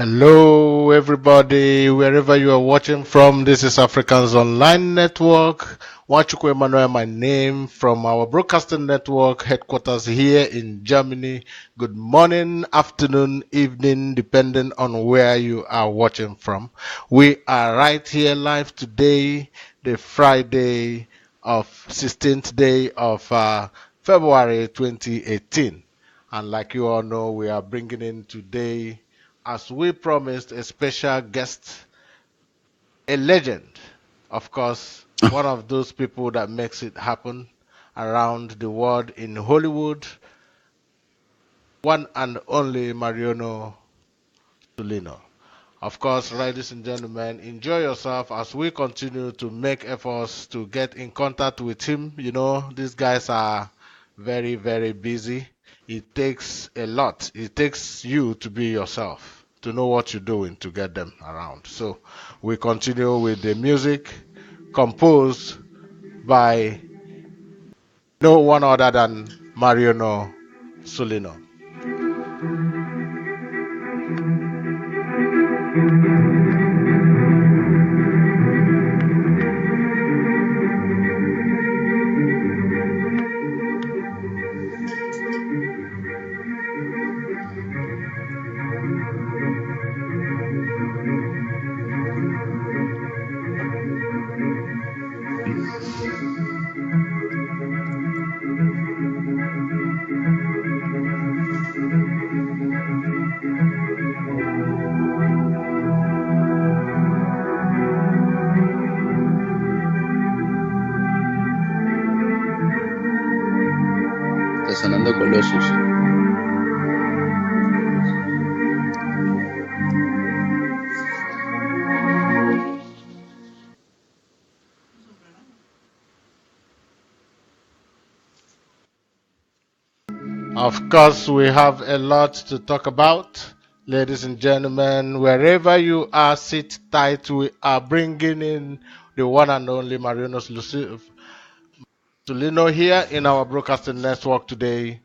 Hello, everybody, wherever you are watching from. This is Africans Online Network. Wachuku Emmanuel, my name, from our broadcasting network headquarters here in Germany. Good morning, afternoon, evening, depending on where you are watching from. We are right here live today, the Friday of 16th day of February 2018. And like you all know, we are bringing in today, as we promised, a special guest, a legend. Of course, one of those people that makes it happen around the world in Hollywood, one and only Mariano Saulino. Of course, ladies and gentlemen, enjoy yourself as we continue to make efforts to get in contact with him. You know, these guys are very, very busy. It takes a lot. It takes you to be yourself, to know what you're doing to get them around. So we continue with the music composed by no one other than Mariano Saulino. Está sonando Colossus. Of course, we have a lot to talk about. Ladies and gentlemen, wherever you are, sit tight. We are bringing in the one and only Mariano Saulino here in our broadcasting network today.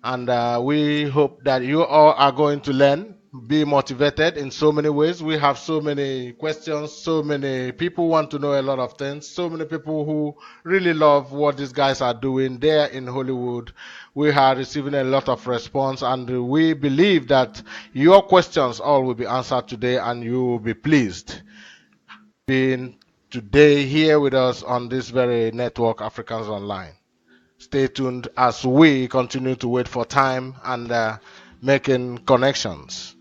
And we hope that you all are going to learn, be motivated in so many ways. We have so many questions, so many people want to know a lot of things, so many people who really love what these guys are doing there in Hollywood. We are receiving a lot of response, and we believe that your questions all will be answered today, and you will be pleased being today here with us on this very network, Africans Online. Stay tuned as we continue to wait for time and making connections.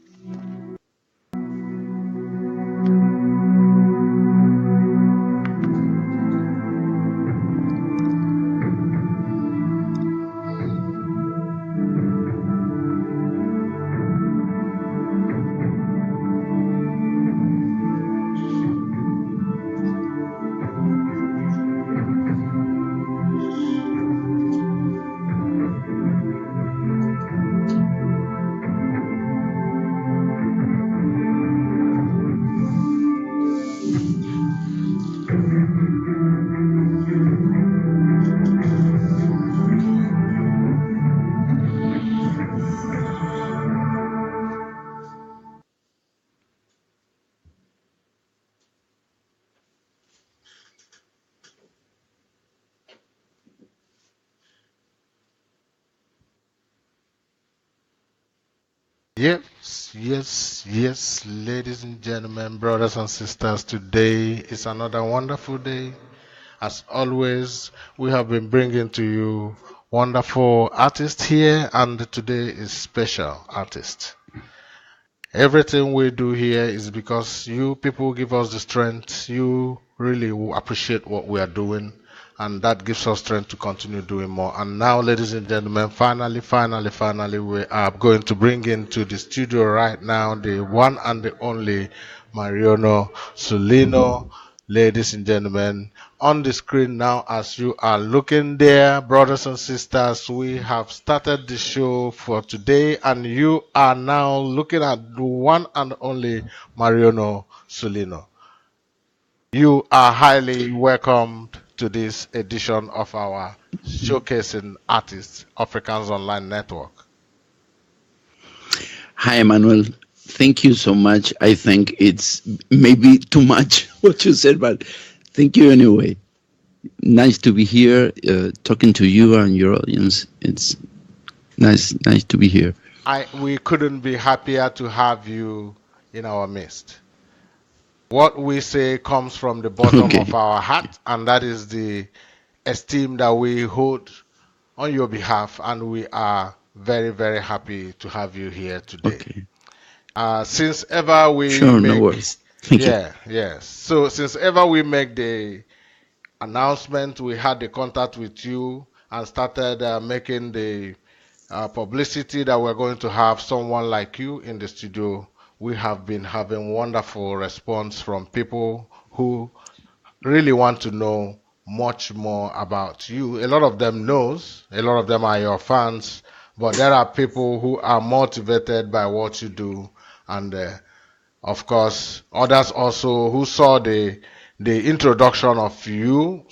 Yes, ladies and gentlemen, brothers and sisters, today is another wonderful day. As always, we have been bringing to you wonderful artists here, and today is special artist. Everything we do here is because you people give us the strength. You really will appreciate what we are doing, and that gives us strength to continue doing more. And now, ladies and gentlemen, finally, we are going to bring into the studio right now the one and the only Mariano Saulino. Ladies and gentlemen, on the screen now, as you are looking there, brothers and sisters, we have started the show for today, and you are now looking at the one and only Mariano Saulino. You are highly welcomed to this edition of our Showcasing Artists Africans Online Network. Hi, Emmanuel. thank you so much. I think it's maybe too much what you said, but thank you anyway. Nice to be here, talking to you and your audience. It's nice to be here. We couldn't be happier to have you in our midst. What we say comes from the bottom of Okay, our heart, and that is the esteem that we hold on your behalf, and we are very, very happy to have you here today. okay. Since ever we Sure, no make, worries. Thank you. yeah, yes. So since ever we make the announcement, we had the contact with you and started making the publicity that we're going to have someone like you in the studio. We have been having wonderful response from people who really want to know much more about you. A lot of them knows, a lot of them are your fans, but there are people who are motivated by what you do, and of course, others also who saw the introduction of you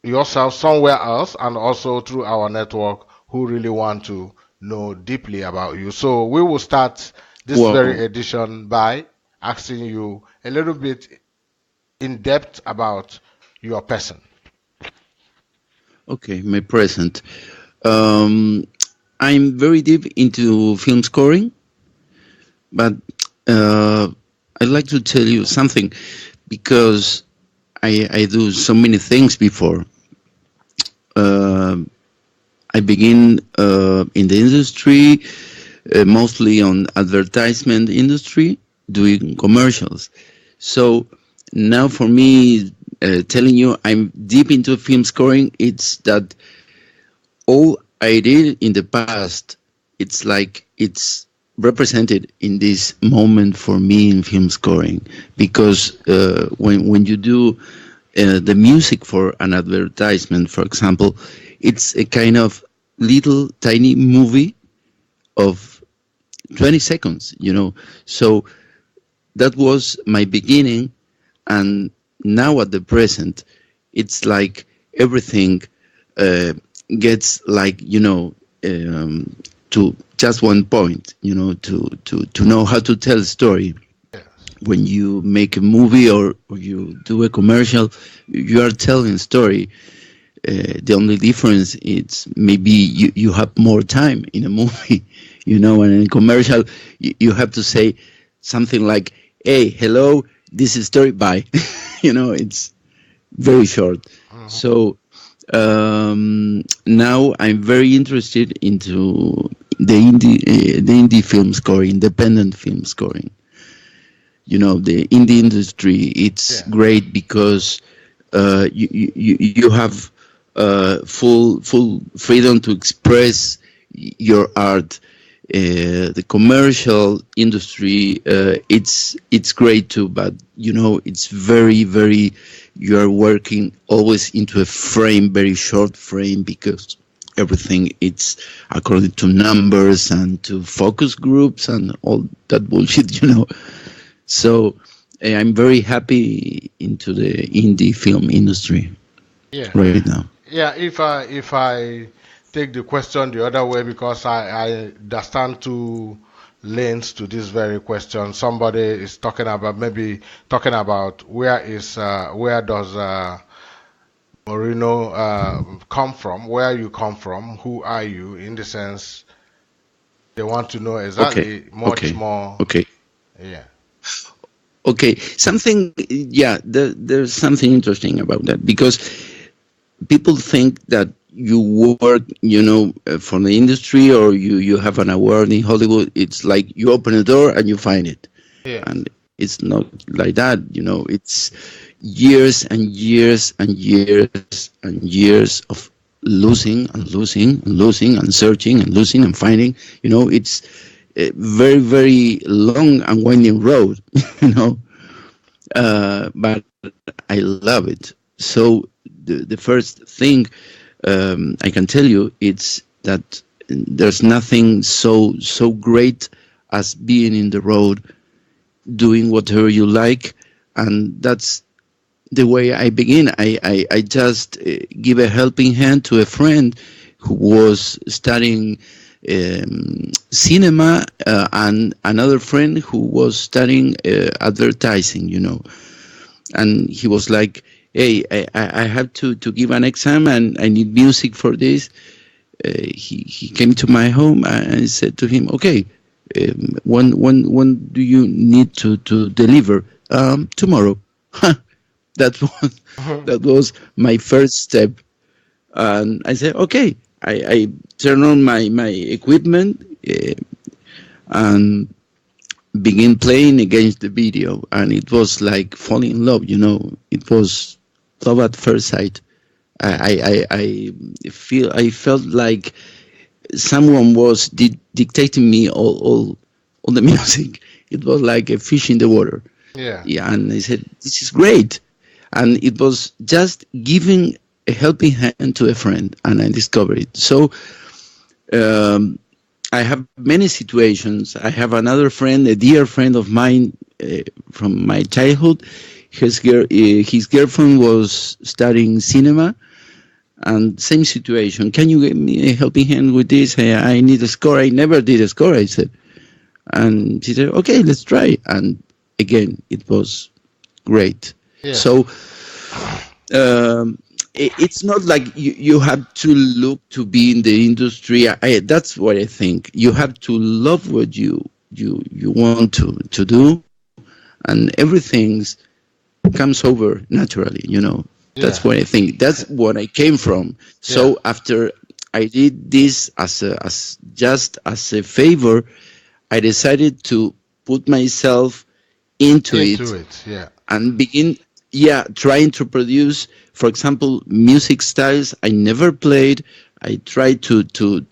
yourself somewhere else and also through our network who really want to know deeply about you. So we will start this Wow. very edition by asking you a little bit in depth about your person. Okay, my present. Um, I'm very deep into film scoring, but uh, I'd like to tell you something because I do so many things before. Uh, I begin in the industry, mostly on advertisement industry, doing commercials. So now for me, telling you I'm deep into film scoring, it's that all I did in the past, it's like it's represented in this moment for me in film scoring because when you do the music for an advertisement, for example, it's a kind of little tiny movie of 20 seconds, So that was my beginning, and now at the present, it's like everything uh, gets like to just one point, to know how to tell a story. Yes. When you make a movie or you do a commercial, you are telling a story. The only difference is maybe you have more time in a movie, and in a commercial, you have to say something like, hey, hello, this is story, bye. It's very short. Mhm. So now I'm very interested into the indie film scoring, independent film scoring. The indie industry, it's Yeah. great because you have full freedom to express your art. The commercial industry, it's great too, but it's very, you are working always into a frame, very short frame, because everything it's according to numbers and to focus groups and all that bullshit. So I'm very happy into the indie film industry Yeah. right now. Yeah, if I take the question the other way, because I understand two lanes to this very question. Somebody is talking about, maybe talking about where does Moreno come from, where you come from, who are you, in the sense they want to know Okay, exactly much okay, more. okay, Yeah. okay. Something, yeah, there's something interesting about that because people think that you work, for the industry or you have an award in Hollywood. It's like you open a door and you find it. Yes. And it's not like that. It's years and years and years and years of losing and losing and losing and searching and losing and finding. It's a very, very long and winding road. you know but I love it. So the first thing I can tell you, it's that there's nothing so great as being in the road, doing whatever you like, and that's the way I begin. I just give a helping hand to a friend who was studying cinema, and another friend who was studying advertising, and he was like, "Hey, I have to give an exam, and I need music for this." He came to my home, and I said to him, "Okay, when do you need to deliver?" Tomorrow. that was that was my first step, and I said, "Okay." I turned on my equipment, and begin playing against the video, and it was like falling in love. It was love at first sight. I felt like someone was dictating me all the music. It was like a fish in the water. Yeah. Yeah, and I said, "This is great," and it was just giving a helping hand to a friend, and I discovered it. So um, I have many situations. I have another friend, a dear friend of mine from my childhood. His girlfriend was studying cinema, and same situation. "Can you give me a helping hand with this? I need a score. I never did a score," I said. And she said, "Okay, let's try." And again, it was great. Yeah. So it's not like you have to look to be in the industry. That's what I think. You have to love what you want to do, and everything comes over naturally. That's Yeah. what I think. That's what I came from. Yeah. So after I did this as just as a favor, I decided to put myself into Into it it. Yeah. and begin, yeah, trying to produce, for example, music styles I never played. I tried to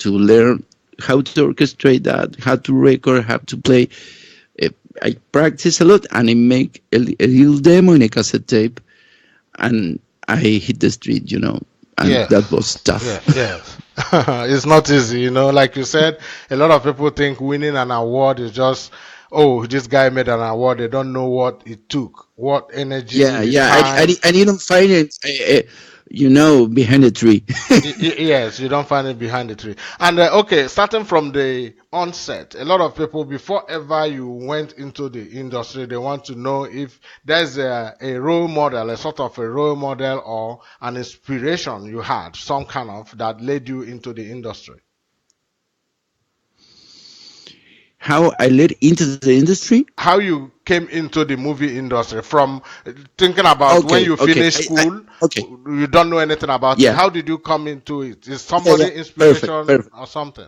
learn how to orchestrate that, how to record, how to play. Eh, I practice a lot, and I make a little demo in a cassette tape, and I hit the street, and that Yes. was tough. Yeah. Yes. It's not easy, like you said, a lot of people think winning an award is just, oh, this guy made an award. They don't know what it took, what Yeah, energy, yeah, time. I didn't find it, behind the tree. Yes, you don't find it behind the tree. And okay, starting from the onset, a lot of people, before ever you went into the industry, they want to know if there's a role model, a sort of a role model or an inspiration you had, some kind of that led you into the industry. How I led into the industry? How you came into the movie industry from thinking about when Okay, you okay, finished school, okay, you don't know anything about it. yeah, How did you come into it? Is yeah, yeah, somebody perfect, inspiration perfect. or something?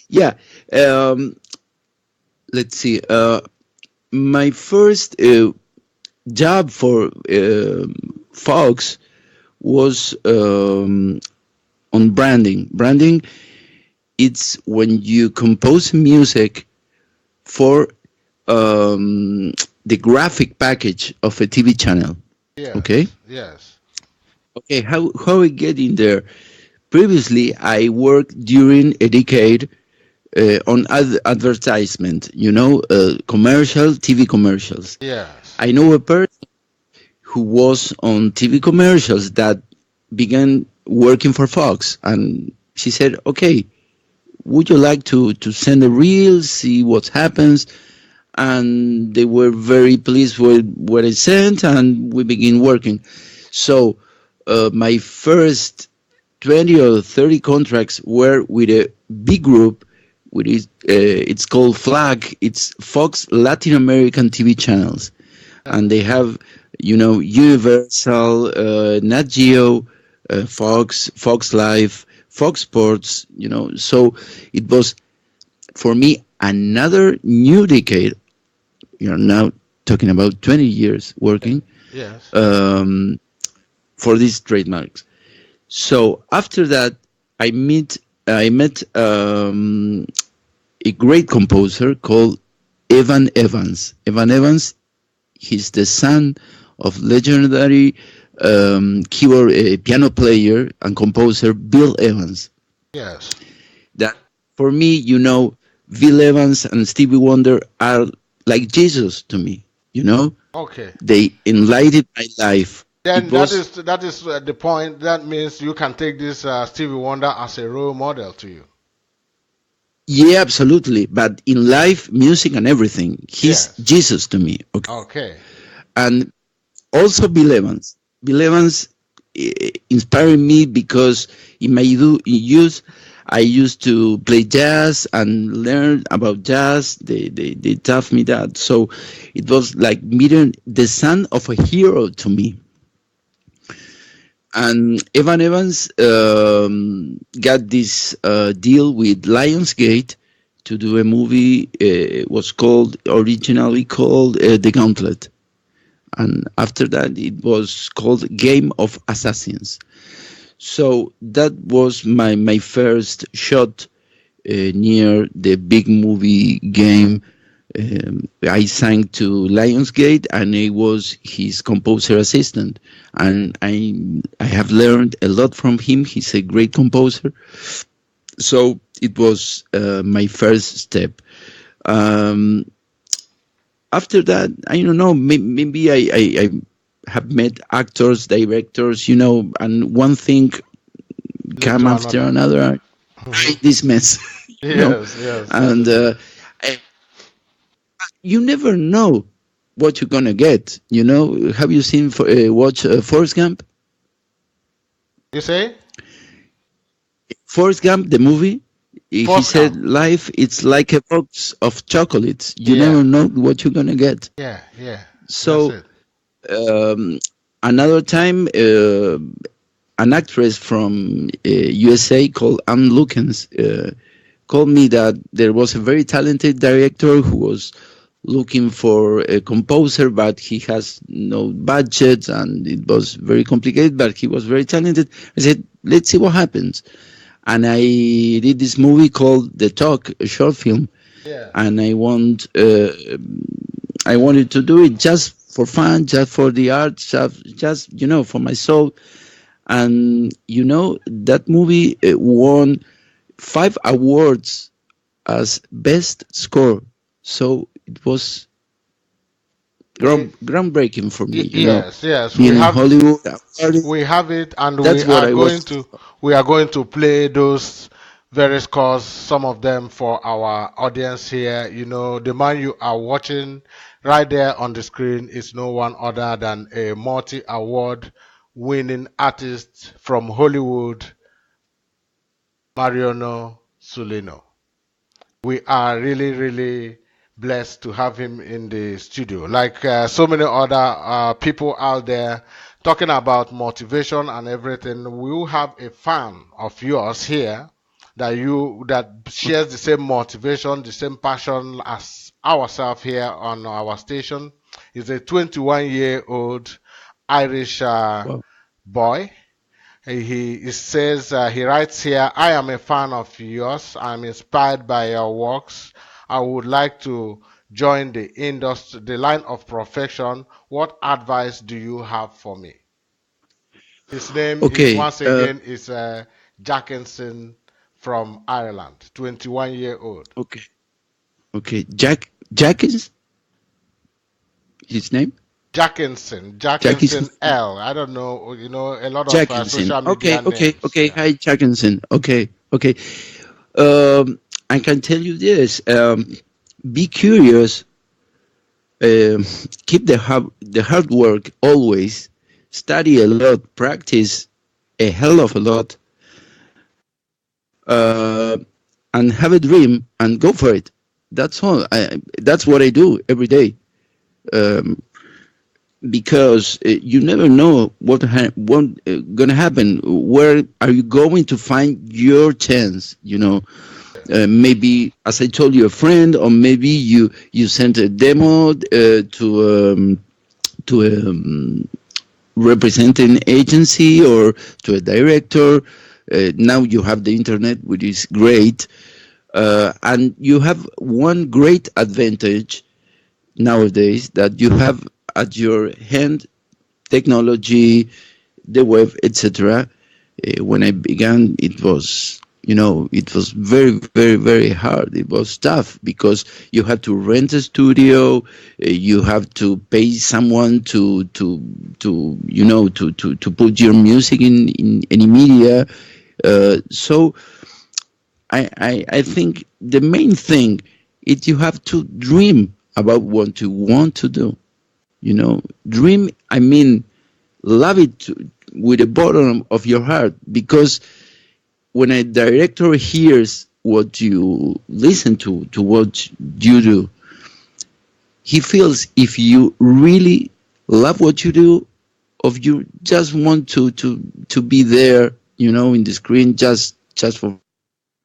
Yeah, um, let's see. My first job for Fox was on branding. Branding, it's when you compose music for the graphic package of a TV channel. Okay. Yes, yes. Okay. How I get in there? Previously, I worked during a decade on advertisement. Commercial TV commercials. Yes. I know a person who was on TV commercials that began working for Fox, and she said, "Okay, would you like to send a reel, see what happens?" And they were very pleased with what I sent, and we began working. So my first 20 or 30 contracts were with a big group. It's called Flag. It's Fox Latin American TV channels, and they have, Universal, Nat Geo, Fox Life, Fox Sports. So it was for me another new decade. You're now talking about 20 years working Yes. um, for these trademarks. So after that, I met a great composer called Evan Evans. Evan Evans, he's the son of legendary keyboard piano player and composer Bill Evans. Yes. That for me, Bill Evans and Stevie Wonder are like Jesus to me. Okay. They enlightened my life. It Then that was is the point. That means you can take this Stevie Wonder as a role model to you. Yeah, absolutely. But in life, music and everything, he's Yes. Jesus to me. Okay. Okay. And also Bill Evans. Bill Evans inspired me because in my youth, I used to play jazz and learn about jazz. They taught me that. So it was like meeting the son of a hero to me. And Evan Evans got this deal with Lionsgate to do a movie. Was called originally called The Gauntlet, and after that it was called Game of Assassins. So that was my first shot near the big movie game. I sang to Lionsgate, and I was his composer assistant, and I have learned a lot from him. He's a great composer. So it was my first step. Um, After that, I don't know. Maybe I have met actors, directors, and one thing Lead come to after another. another. Hmm. This mess, you know, Yes, yes, and certainly. I- you never know what you're gonna get. Have you seen watch Forrest Gump? You say? Forrest Gump, the movie. He Force said, camp. "Life, it's like a box of chocolates. You never Yeah, know what you're gonna get." yeah, yeah. That's So it. um, another time, an actress from USA called Ann Lukens called me that there was a very talented director who was looking for a composer, but he has no budget and it was very complicated, but he was very talented. I said, let's see what happens. And I did this movie called The Talk, a short film, Yeah. and I wanted to do it just for fun, just for the art, just for my soul. And that movie won 5 awards as best score. So it was It, groundbreaking for me. yes, yes. Being in Hollywood, We have it, and that's what I was. we are going to play those various scores, some of them for our audience here. The man you are watching right there on the screen is no one other than a multi-award winning artist from Hollywood, Mariano Saulino. We are really, really blessed to have him in the studio. Like so many other people out there talking about motivation and everything, we will have a fan of yours here that shares the same motivation, the same passion as ourselves here on our station. He's a 21-year-old Irish Wow. boy. He says, he writes here, I am a fan of yours. I'm inspired by your works. I would like to join the industry, the line of profession. What advice do you have for me? His name is Okay. once again is Jackinson from Ireland, 21-year-old. Okay. Okay. Jack is his name. Jackinson, Jack is Jackinson L. I don't know, a lot of Jackinson. social Okay. media Okay. names. Okay. Yeah. Hi, Jackinson. Okay. Okay. Um, I can tell you this. Be curious. Um, Keep the hard work always. Study a lot. Practice a hell of a lot. Uh, and have a dream and go for it. That's all. That's what I do every day. Um, because you never know what gonna happen. Where are you going to find your chance? Maybe, as I told you, a friend, or maybe you sent a demo to a representing agency or to a director. Now you have the internet, which is great, and you have one great advantage nowadays, that you have at your hand technology, the web, etc. When I began, it was very, very, very hard. It was tough because you had to rent a studio, you have to pay someone to put your music in any media. So I think the main thing is you have to dream about what you want to do. You know, dream, I mean, love it with the bottom of your heart, because when a director hears what you listen to what you do, he feels if you really love what you do, or if you just want to be there, you know, in the screen just for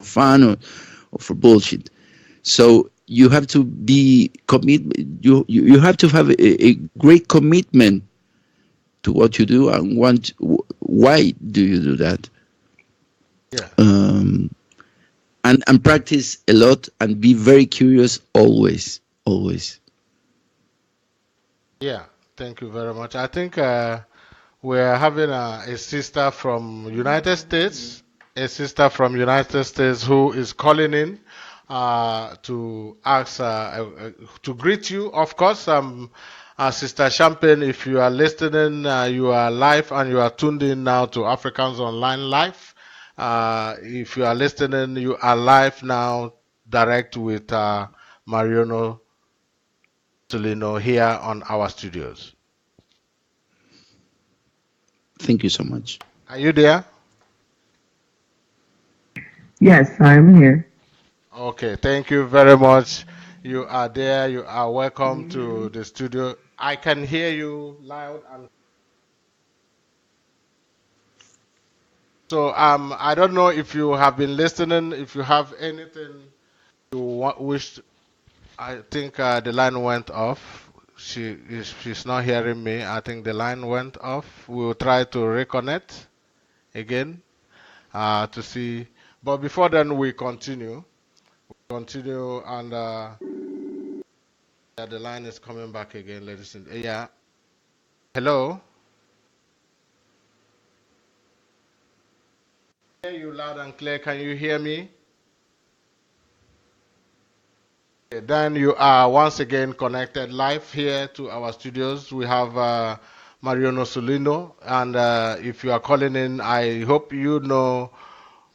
fun or for bullshit. So you have to be commit. You have to have a great commitment to what you do and want. Why do you do that? Yeah. Um, and practice a lot and be very curious always, always. Yeah. Thank you very much. I think we're having a sister from United States, a sister from United States who is calling in to ask, to greet you. Of course, Sister Champagne, if you are listening, you are live and you are tuned in now to Africans Online Live. If you are listening, you are live now, direct with Mariano Saulino here on our studios. Thank you so much. Are you there? Yes, I'm here. Okay, thank you very much. You are there. You are Can welcome you hear to me? the studio. I can hear you loud and so I don't know if you have been listening. If you have anything you wish, I think the line went off. She's not hearing me. I think the line went off. We will try to reconnect again to see. But before then, we continue. Continue and yeah, the line is coming back again, ladies and yeah. Hello. Hear you loud and clear. Can you hear me? Okay, then you are once again connected live here to our studios. We have Mariano Saulino, and if you are calling in, I hope you know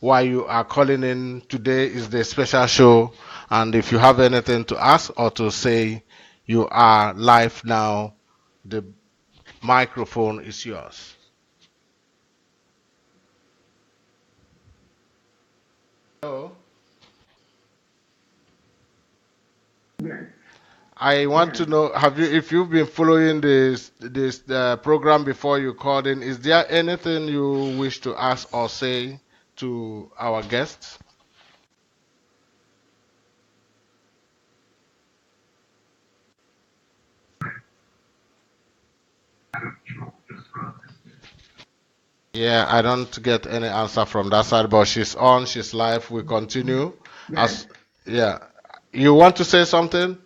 why you are calling in. Today is the special show, and if you have anything to ask or to say, you are live now. The microphone is yours. Hello. Yes, I want to yes. know, have you, if you've been following this program before you called in, is there anything you wish to ask or say to our guests? Yeah, I don't get any answer from that side, but she's on, she's live. We continue. Yes, As yeah, you want to say something?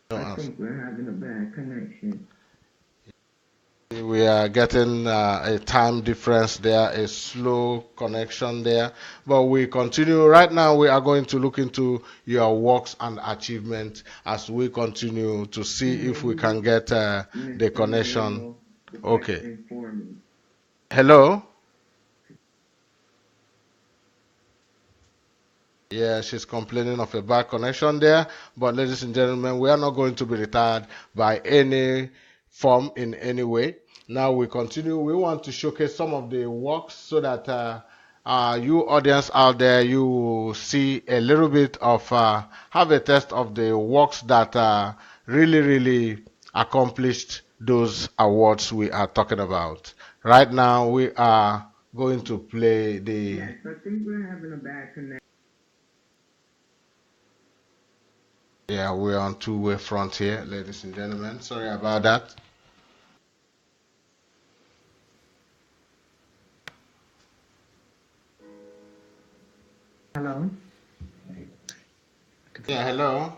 No I answer. think we're having a bad connection. We are getting a time difference there, a slow connection there. But we continue. Right now, we are going to look into your works and achievements as we continue to see if we can Maybe get the Mr. connection. Moreno would like Okay. to inform me. Hello? Yeah, she's complaining of a bad connection there. But ladies and gentlemen, we are not going to be retired by any form in any way. Now we continue. We want to showcase some of the works so that you audience out there, you will see a little bit of, have a test of the works that really, really accomplished those awards we are talking about. Right now, we are going to play the Yes, I think we're having a bad connection. Yeah, we're on two-way front here, ladies and gentlemen. Sorry about that. Hello? Yeah, hello.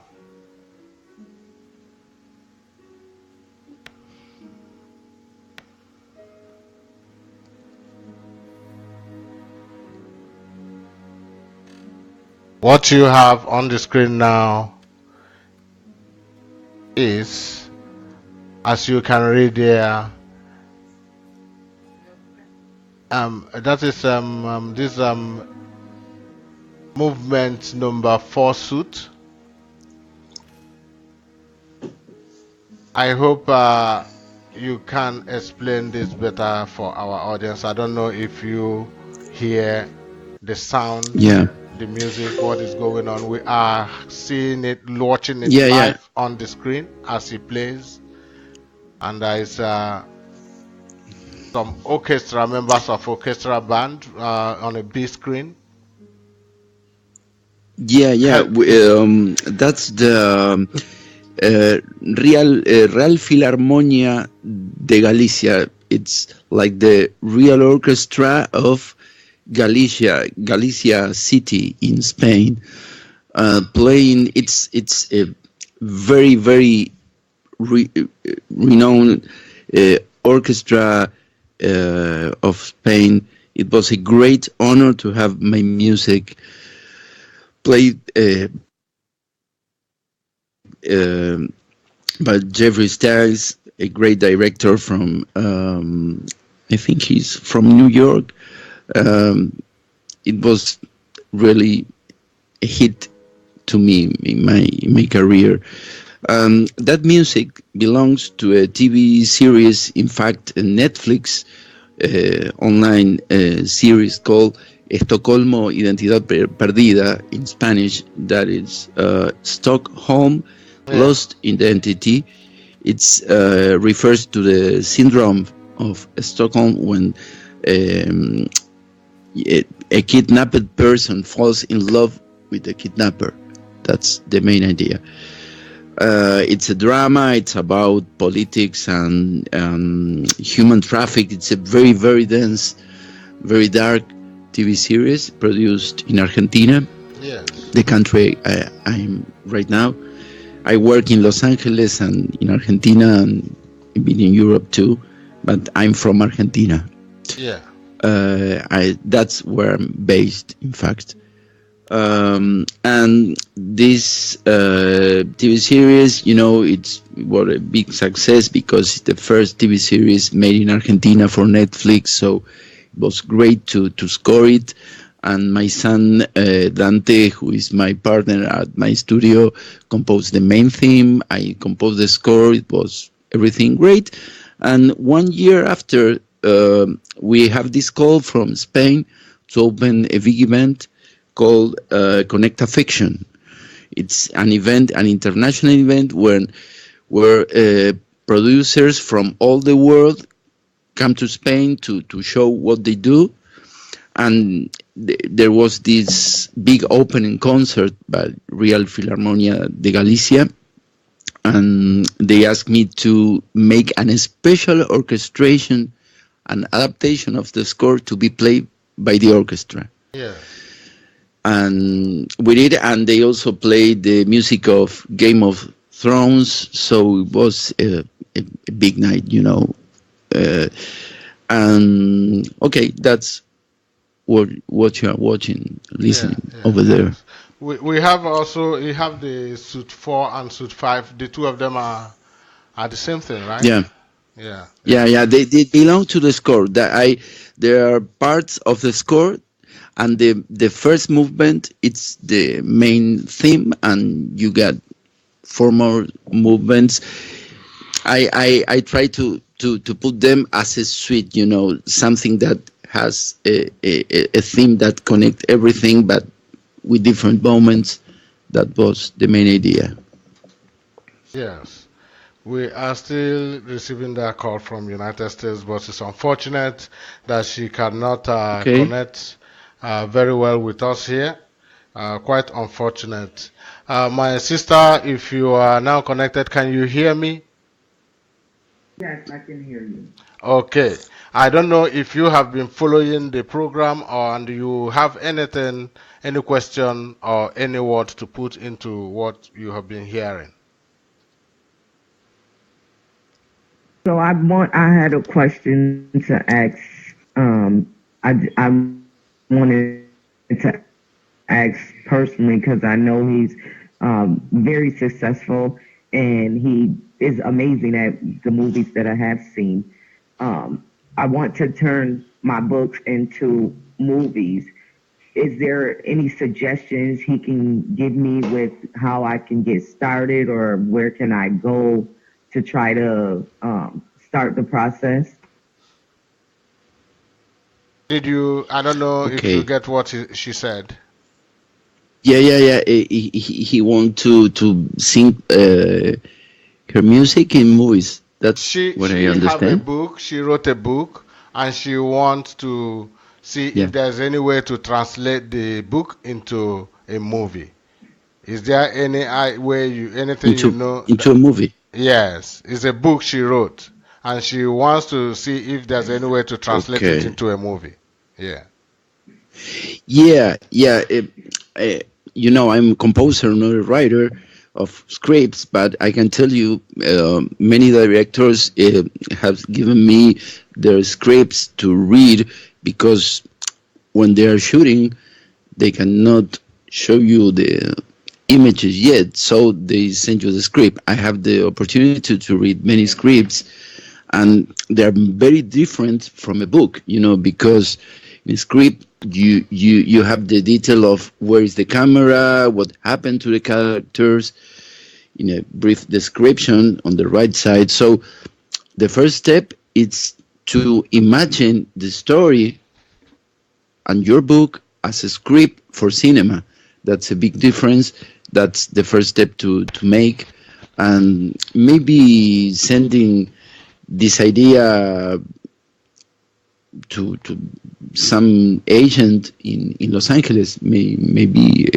What you have on the screen now is, as you can read there, That is this movement number 4 suit. I hope you can explain this better for our audience. I don't know if you hear the sound, Yeah, the music, what is going on. We are seeing it, watching it yeah, yeah, live on the screen as it plays, and there is some orchestra members of orchestra band on a B screen. yeah, yeah. That's the Real Filarmonia de Galicia. It's like the real orchestra of Galicia city in Spain, playing. It's a very renowned orchestra of Spain. It was a great honor to have my music played uh, by Jeffrey Stiles, a great director from, I think he's from New York. Um, it was really a hit to me in my career. That music belongs to a TV series, in fact, a Netflix online series called Estocolmo Identidad Perdida in Spanish, that is Stockholm Yeah, Lost Identity. It refers to the syndrome of Stockholm when um, a kidnapped person falls in love with the kidnapper. That's the main idea. It's a drama. It's about politics and human traffic. It's a very dense, very dark TV series produced in Argentina, yes, the country I'm right now. I work in Los Angeles and in Argentina and been in Europe too, but I'm from Argentina. yeah, That's where I'm based, in fact. And this TV series, it's what a big success because it's the first TV series made in Argentina for Netflix. So it was great to score it. And my son Dante, who is my partner at my studio, composed the main theme. I composed the score. It was everything great. And 1 year after, we have this call from Spain to open a big event called Connect Fiction. It's an international event where producers from all the world come to Spain to show what they do. And there was this big opening concert by Real Filarmonia de Galicia, and they asked me to make an special orchestration, an adaptation of the score to be played by the orchestra. yes. And we did, and they also played the music of Game of Thrones, so it was a big night. Uh, and okay, that's what you are watching, Yeah, listening yeah, over there. yes. We have also we have the suit 4 and suit 5. The two of them are the same thing, right? Yeah, Yeah, yeah, yeah. yeah. They belong to the score. There are parts of the score, and the first movement it's the main theme, and you got four more movements. I try to put them as a suite, something that has a theme that connect everything, but with different moments. That was the main idea. Yes. We are still receiving that call from United States, but it's unfortunate that she cannot Okay. connect very well with us here. Quite unfortunate. My sister, if you are now connected, can you hear me? Yes, I can hear you. Okay. I don't know if you have been following the program or and you have anything, any question or any word to put into what you have been hearing. So I had a question to ask. I wanted to ask personally because I know he's very successful and he is amazing at the movies that I have seen. I I want to turn my books into movies. Is there any suggestions he can give me with how I can get started, or where can I go to try to start the process? Did you? I don't know if you Okay. get what she said. Yeah. He want to sing her music in movies. That's what I She have a understand. book. She wrote a book, and she wants to see if Yeah, there's any way to translate the book into a movie. Is there any way you anything you know into that? a movie. Yes, it's a book she wrote, and she wants to see if there's any way to translate it Okay. into a movie. Yeah. Yeah. I'm a composer, not a writer of scripts, but I can tell you, many directors have given me their scripts to read because when they are shooting, they cannot show you the images yet, so they send you the script. I have the opportunity to read many scripts, and they're very different from a book, because in script you have the detail of where is the camera, what happened to the characters in a brief description on the right side. So the first step is to imagine the story and your book as a script for cinema. That's a big difference. That's the first step to make, and maybe sending this idea to some agent in Los Angeles may be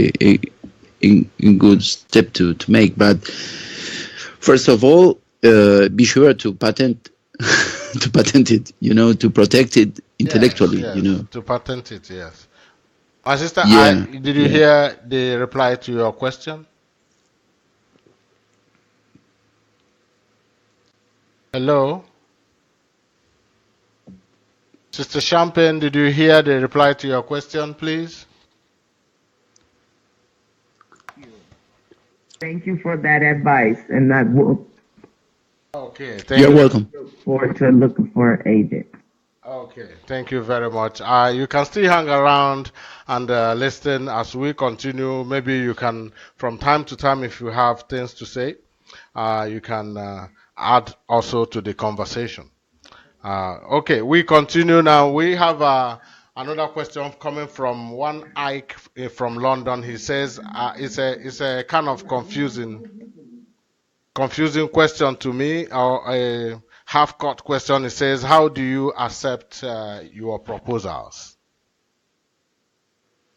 a good step to make. But first of all, be sure to patent to patent it, to protect it Yes, intellectually. yes. To patent it, yes. My sister, Yeah, did you yeah. hear the reply to your question? Hello? Sister Champagne, did you hear the reply to your question, please? Thank you for that advice, and I will Okay, You're thank you. welcome. look forward to looking for an agent. Okay, thank you very much. You can still hang around and listen as we continue. Maybe you can, from time to time, if you have things to say, you can add also to the conversation. Okay, we continue now. We have another question coming from one Ike from London. He says it's a kind of confusing question to me, or a half-cut question. It says, how do you accept your proposals?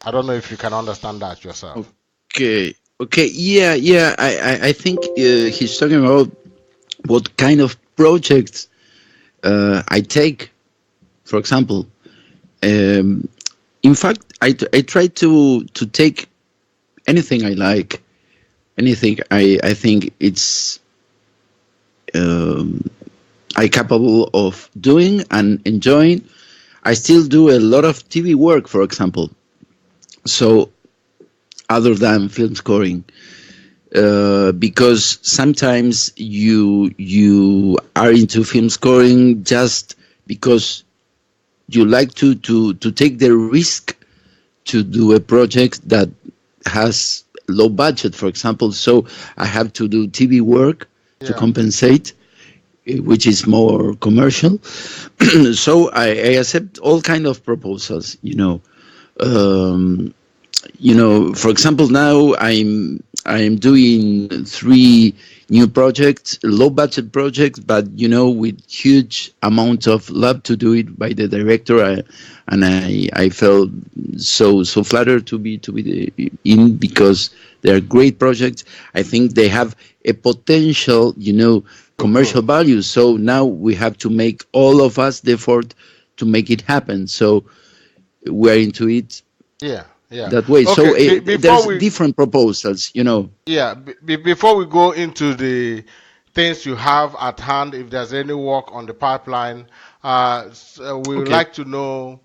I don't know if you can understand that yourself. Okay. Yeah. I think he's talking about what kind of projects I take. For example, um, in fact, I try to take anything I like, anything I think it's um, I capable of doing and enjoying. I still do a lot of TV work, for example. So other than film scoring, because sometimes you are into film scoring just because you like to take the risk to do a project that has low budget, for example. So I have to do TV work to Yeah, compensate, which is more commercial. So I accept all kind of proposals. Um, for example, now I'm doing three new projects, low budget projects, but with huge amount of love to do it by the director. And I felt so flattered to be in, because they're great projects. I think they have a potential, to commercial grow. value. So now we have to make all of us the effort to make it happen. So we're into it Yeah, yeah. that way. So Okay, before there's we different proposals. yeah, before we go into the things you have at hand, if there's any work on the pipeline, we would Okay, like to know,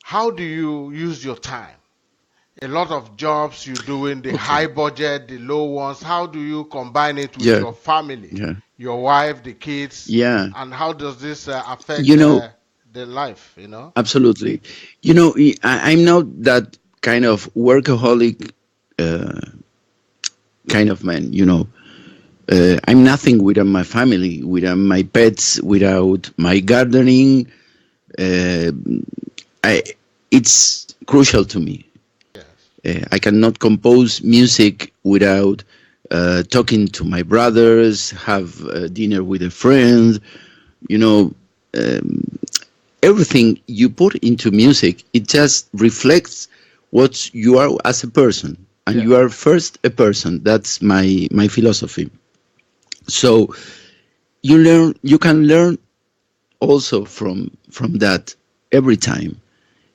how do you use your time? A lot of jobs you doing, the okay, high budget, the low ones. How do you combine it with yeah, your family, yeah, your wife, the kids, yeah. and how does this affect You know, the life, you know. Absolutely. I'm not that kind of workaholic uh, kind of man. I'm nothing without my family, without my pets, without my gardening. Uh, I, it's crucial to me. Yes. I cannot compose music without talking to my brothers, have dinner with a friend. You know, um, everything you put into music, it just reflects what you are as a person, and Yeah. you are first a person. That's my philosophy. So you can learn also from that every time.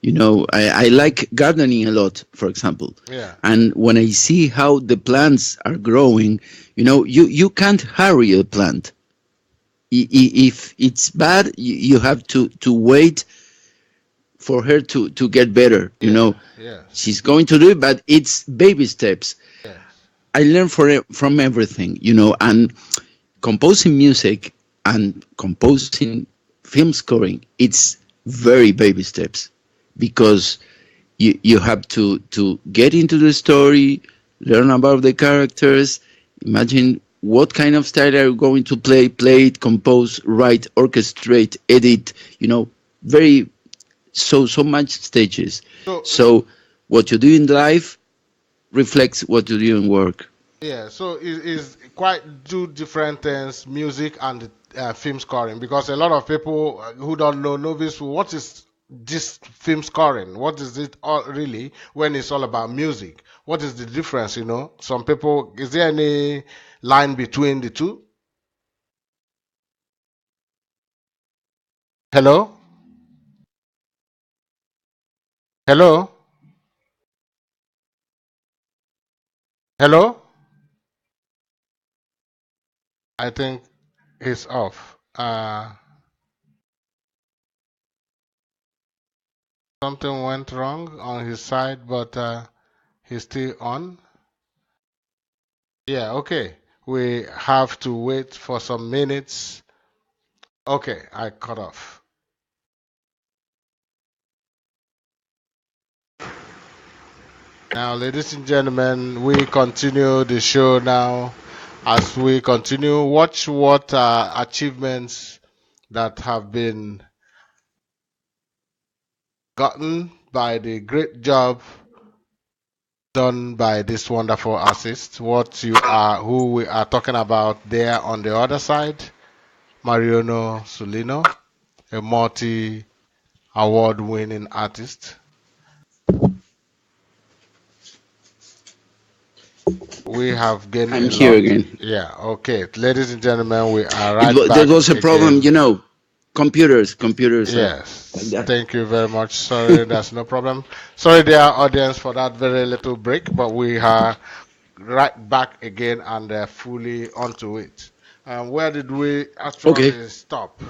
I like gardening a lot, for example. Yeah. And when I see how the plants are growing, you can't hurry a plant. If it's bad, you have to wait for her to get better. Yeah. Yes. She's going to do it, but it's baby steps. Yes. I learn from everything, and composing music and composing film scoring, it's very baby steps, because you have to get into the story, learn about the characters, imagine what kind of style are you going to play it, compose, write, orchestrate, edit, very so much stages. So So what you do in life reflects what you do in work. yeah, so it is quite two different things, music and film scoring, because a lot of people who don't know novice, what is this film scoring? What is it all really when it's all about music? What is the difference, you know? Some people, is there any line between the two? Hello? Hello? Hello? I think it's off. Something went wrong on his side, but he's still on. Yeah, okay. We have to wait for some minutes. Okay, I cut off. Now, ladies and gentlemen, we continue the show now. As we continue, watch what achievements that have been gotten by the great job done by this wonderful artist. Who we are talking about there on the other side, Mariano Saulino, a multi-award winning artist. We have gained I'm a here lot. again. Yeah, okay. Ladies and gentlemen, we are right There back was a problem, again. computers are like Yes, that. thank you very much. Sorry, that's no problem. Sorry, dear audience, for that very little break, but we are right back again and fully onto it. Where did we Okay. actually stop?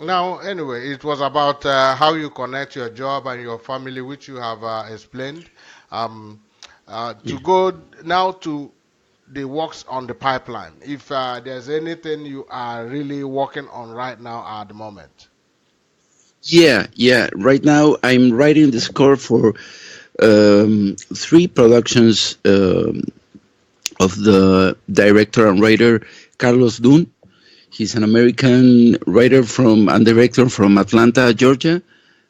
Now, anyway, it was about how you connect your job and your family, which you have explained. Um, Yeah. to go now to the works on the pipeline, if there's anything you are really working on right now at the moment. Yeah. Right now, I'm writing the score for three productions of the director and writer Carlos Dunn. He's an American writer from and director from Atlanta, Georgia,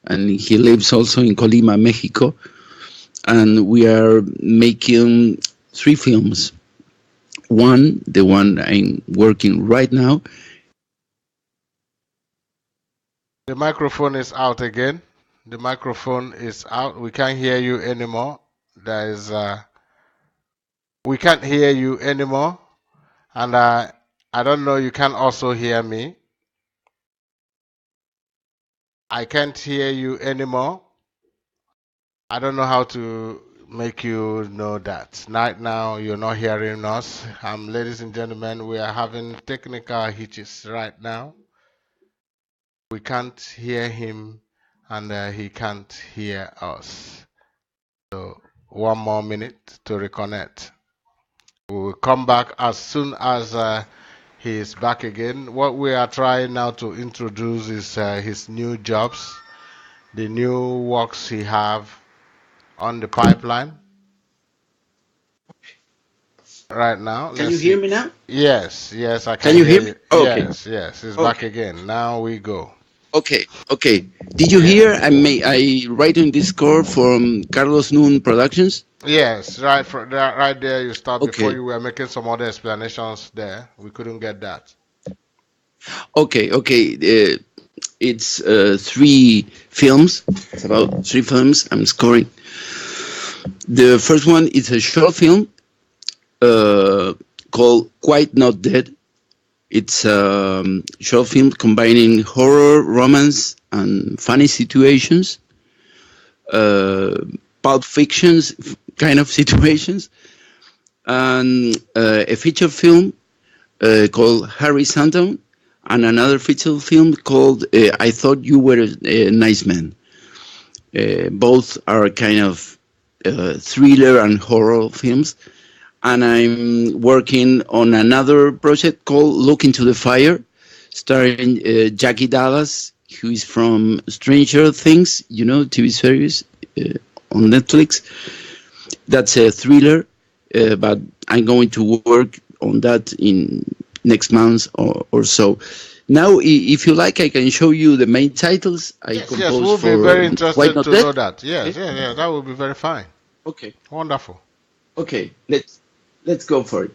and he lives also in Colima, Mexico. And we are making three films. One, the one I'm working right now. The microphone is out again. The microphone is out. We can't hear you anymore. There is, we can't hear you anymore. And I don't know, you can also hear me. I can't hear you anymore. I don't know how to make you know that. Right now, you're not hearing us. Ladies and gentlemen, we are having technical hitches right now. We can't hear him, and he can't hear us. So, one more minute to reconnect. We will come back as soon as He is back again. What we are trying now to introduce is his new jobs, the new works he have on the pipeline right now. Can Let's you hear see. me now? Yes, yes, I Can can you hear hear me? you. Okay. Yes, yes, he's back Okay. again. Now we go. Okay. Okay. Did you Yeah. hear? I write in this score from Carlos Noon Productions. Yes, right from there, right there you stop. Before Okay. you were making some other explanations there. We couldn't get that. Okay. Okay. It's three films. It's about three films I'm scoring. The first one is a short film uh, called Quite Not Dead. It's a short film combining horror, romance, and funny situations, uh, pulp fictions kind of situations, and a feature film called Harry Santon, and another feature film called I Thought You Were a Nice Man. Both are kind of thriller and horror films. And I'm working on another project called Look Into the Fire, starring Jackie Dallas, who is from Stranger Things, TV series on Netflix. That's a thriller, but I'm going to work on that in next month or so. Now, if you like, I can show you the main titles I Yes, yes, composed we'll be for very Quite interested Not to know Dead. that. Yes, Okay. yes, yes, that would be very fine. Okay. Wonderful. Okay. Let's go for it.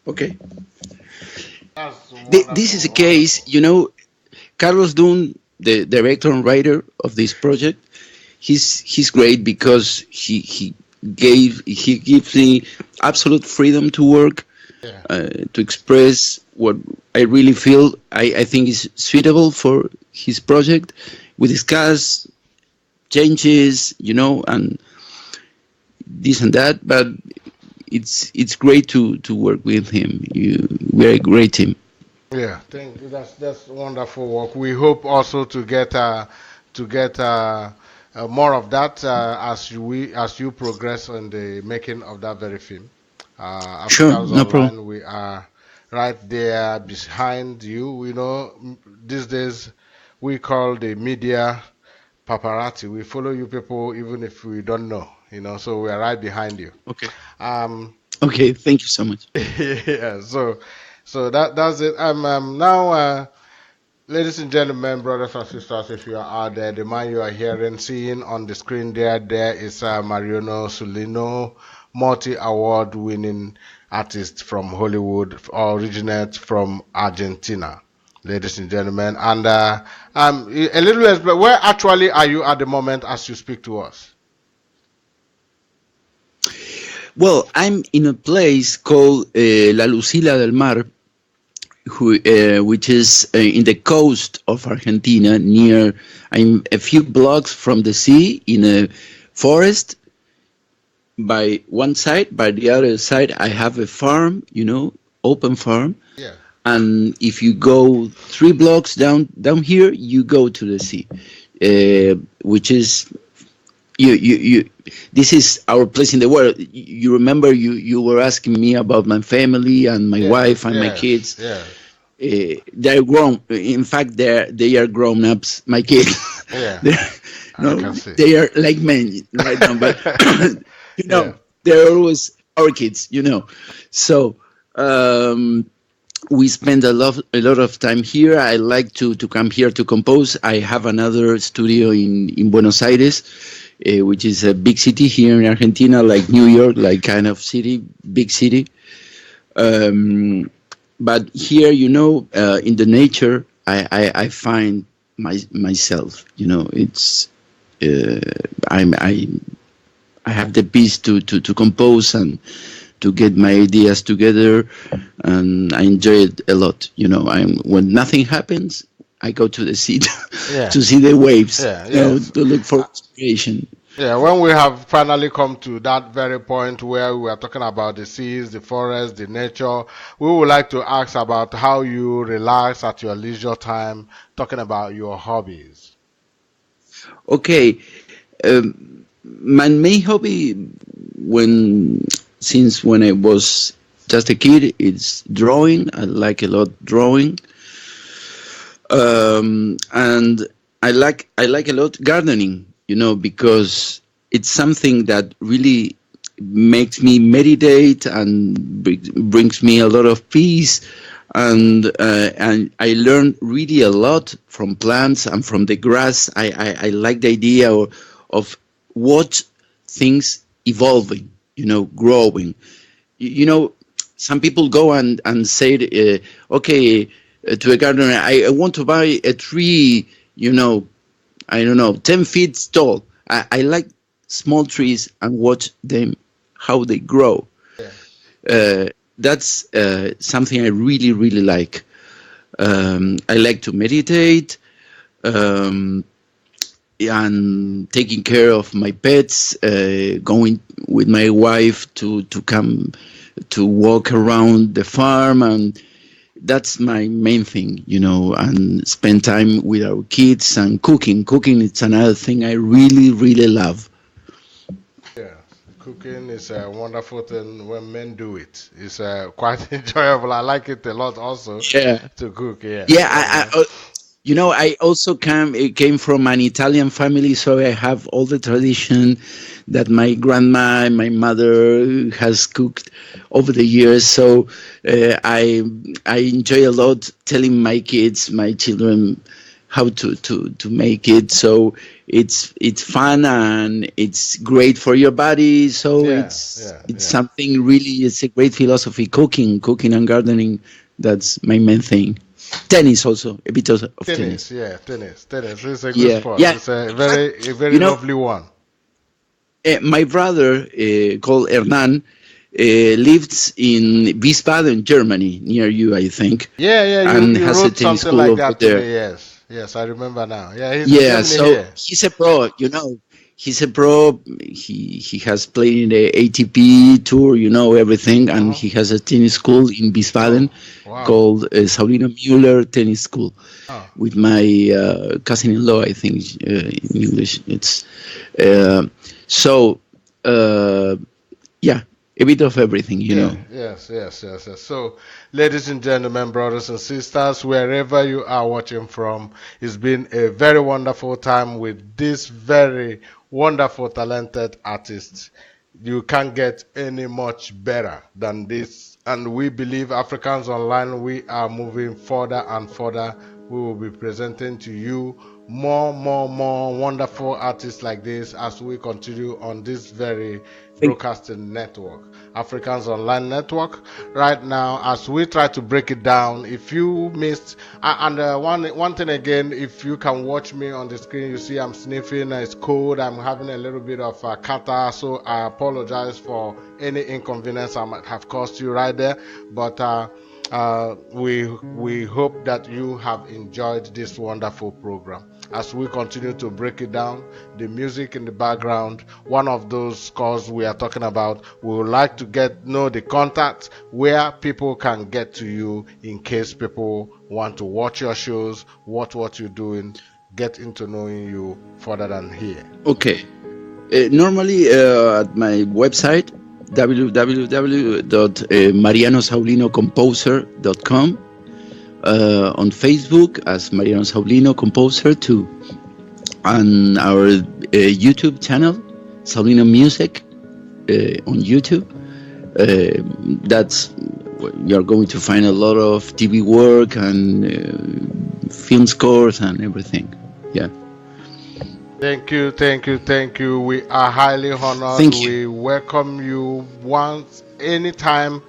Okay. That's This is a wonderful, case, wonderful. Carlos Dune, the director and writer of this project, he's great because he gives me absolute freedom to work, Yeah. to express what I really feel. I think is suitable for his project. We discuss changes, and this and that, but it's great to work with him. We're a great team. Yeah, thank you. That's wonderful work. We hope also to get more of that as you progress on the making of that very film. Sure, Africans no problem. Online, we are right there behind you. We know these days we call the media paparazzi. We follow you people even if we don't know, so we are right behind you. Okay. Um, Okay, thank you so much. yeah, so that's it. Now, ladies and gentlemen, brothers and sisters, if you are out there, the man you are hearing, seeing on the screen there is Mariano Saulino, multi-award winning artist from Hollywood, originate from Argentina. Ladies and gentlemen, and a little less, but where actually are you at the moment as you speak to us? Well, I'm in a place called La Lucila del Mar, which is in the coast of Argentina, I'm a few blocks from the sea in a forest, by one side. By the other side, I have a farm, open farm. Yeah. And if you go 3 blocks down here, you go to the sea, which is you. This is our place in the world. You remember you were asking me about my family and my Yes. wife and my Yes. kids. Yes. They're grown. In fact, they are grown ups. My kids, Yeah. they're, I no, can see. they are like men right now. But you Yeah. know, they're always our kids. So um, we spend a lot of time here. I like to come here to compose. I have another studio in Buenos Aires, which is a big city here in Argentina, like New York, like kind of city, big city. Um, but here, in the nature, I find myself. It's uh, I have the peace to compose and to get my ideas together, and I enjoy it a lot. When nothing happens, I go to the sea Yeah. to see the waves. Yeah. Yes. To look for inspiration. Yeah, when we have finally come to that very point where we are talking about the seas, the forest, the nature, we would like to ask about how you relax at your leisure time, talking about your hobbies. Okay, my main hobby when since when I was just a kid is drawing. I like a lot drawing, and I like a lot gardening. Because it's something that really makes me meditate and brings me a lot of peace. And I learned really a lot from plants and from the grass. I like the idea of watch things evolving, growing. Some people go and say, okay, to a gardener, I want to buy a tree, I don't know, 10 feet tall. I like small trees and watch them, how they grow. Yeah. Uh, that's something I really, really like. I like to meditate, um, and taking care of my pets, going with my wife to come to walk around the farm, and that's my main thing, and spend time with our kids and cooking. Cooking is another thing I really, really love. Yeah. Cooking is a wonderful thing when men do it. It's quite enjoyable. I like it a lot also Yeah. to cook. Yeah. Yeah, Yeah. I also came from an Italian family, so I have all the tradition that my grandma and my mother has cooked over the years. So I enjoy a lot telling my kids, my children, how to make it. So it's fun and it's great for your body. So Yeah. it's Yeah. it's Yeah. something really. It's a great philosophy. Cooking and gardening. That's my main thing. Tennis also, a bit of Tennis, tennis. yeah, tennis. Tennis is a good Yeah, sport. yeah. It's a In fact, very you know, lovely one. my brother called Hernan lives in Wiesbaden, Germany, near you, I think, Yeah, yeah, and you has a wrote tennis something school like over that to there. me. Yes, yes, I remember now. Yeah, he's in Yeah, Germany so here. he's a pro. He's a pro. He has played in the ATP tour, everything, and Uh-huh. he has a tennis school in Wiesbaden Oh, wow. called Saulino Muller Tennis School Oh, with my cousin-in-law. I think in English it's uh, so. Uh, yeah, a bit of everything. yeah, yes, yes, yes, yes. So, ladies and gentlemen, brothers and sisters, wherever you are watching from, it's been a very wonderful time with this very wonderful, talented artist. You can't get any much better than this. And we believe Africans Online, we are moving further and further. We will be presenting to you more wonderful artists like this as we continue on this very Thank broadcasting network, Africans Online Network. Right now, as we try to break it down, if you missed, and one thing again, if you can watch me on the screen, you see I'm sniffing. It's cold. I'm having a little bit of a catarrh, so I apologize for any inconvenience I might have caused you right there. But we hope that you have enjoyed this wonderful program. as we continue to break it down. The music in the background, one of those scores we are talking about. We would like to know the contact where people can get to you in case people want to watch your shows, watch what you're doing, get into knowing you further than here. Okay. Normally at my website www.marianosaulinocomposer.com, on Facebook as Mariano Saulino Composer too, and our YouTube channel Saulino Music on YouTube. That's you're going to find a lot of TV work and film scores and everything. Yeah. Thank you, thank you, thank you. We are highly honored. Thank you. We welcome you once, anytime.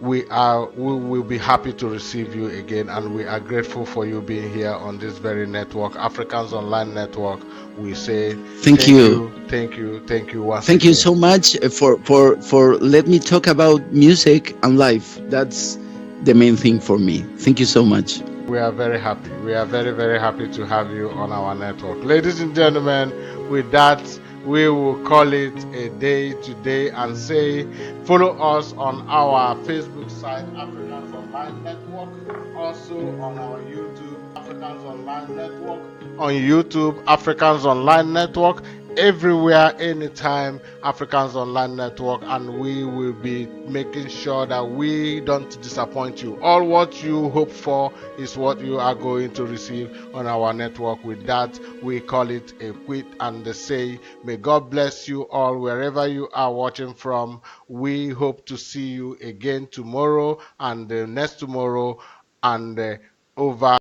We will be happy to receive you again, and we are grateful for you being here on this very network, Africans Online Network. We say thank you, thank you, thank you once thank again. you so much for let me talk about music and life. That's the main thing for me. Thank you so much. We are very happy. We are very, very happy to have you on our network. Ladies and gentlemen, with that, we will call it a day today and say follow us on our Facebook site, Africans Online Network, also on our YouTube, Africans Online Network, on YouTube, Africans Online Network, everywhere, anytime, Africans Online Network, and we will be making sure that we don't disappoint you. All what you hope for is what you are going to receive on our network. With that, we call it a quit and say, may God bless you all wherever you are watching from. We hope to see you again tomorrow and next tomorrow and over.